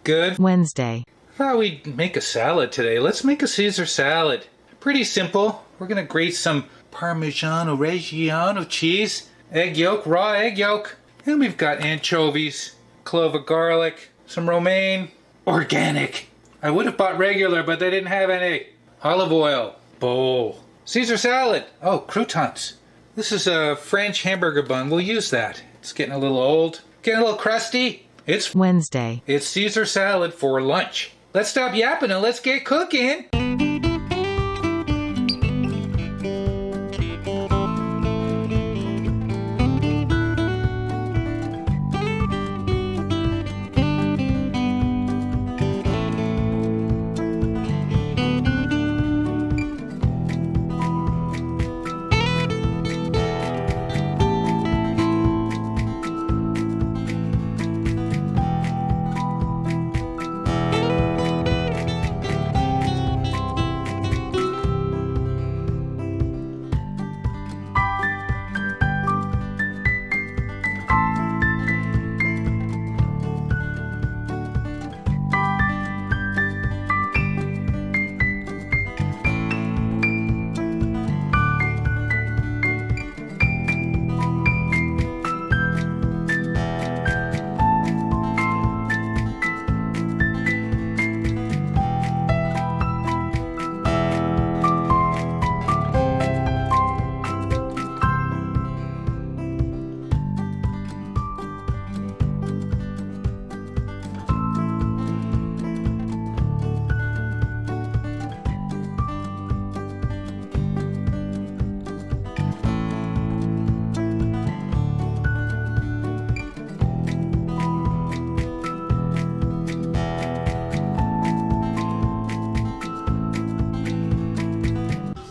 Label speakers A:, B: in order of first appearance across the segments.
A: good.
B: Wednesday.
A: Thought we'd make a salad today. Let's make a Caesar salad. Pretty simple. We're gonna grate some Parmigiano Reggiano cheese, egg yolk, raw egg yolk, and we've got anchovies, clove of garlic, some romaine, organic. I would have bought regular, but they didn't have any. Olive oil, bowl. Caesar salad. Oh, croutons. This is a French hamburger bun. We'll use that. It's getting a little old, getting a little crusty. It's
B: Wednesday.
A: It's Caesar salad for lunch. Let's stop yapping and let's get cooking.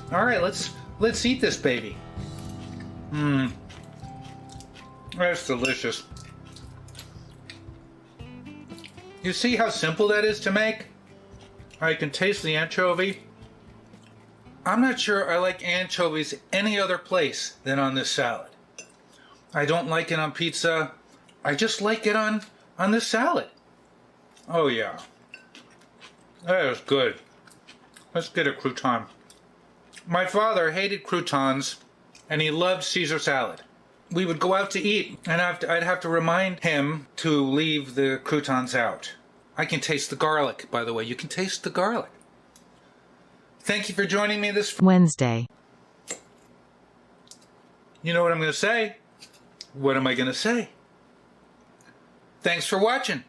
A: All right, let's eat this baby. That's delicious. You see how simple that is to make? I can taste the anchovy. I'm not sure I like anchovies any other place than on this salad. I don't like it on pizza. I just like it on this salad. Oh yeah. That is good. Let's get a crouton. My father hated croutons, and he loved Caesar salad. We would go out to eat, and I'd have to remind him to leave the croutons out. I can taste the garlic, by the way. You can taste the garlic. Thank you for joining me this
B: Wednesday.
A: You know what I'm going to say? What am I going to say? Thanks for watching.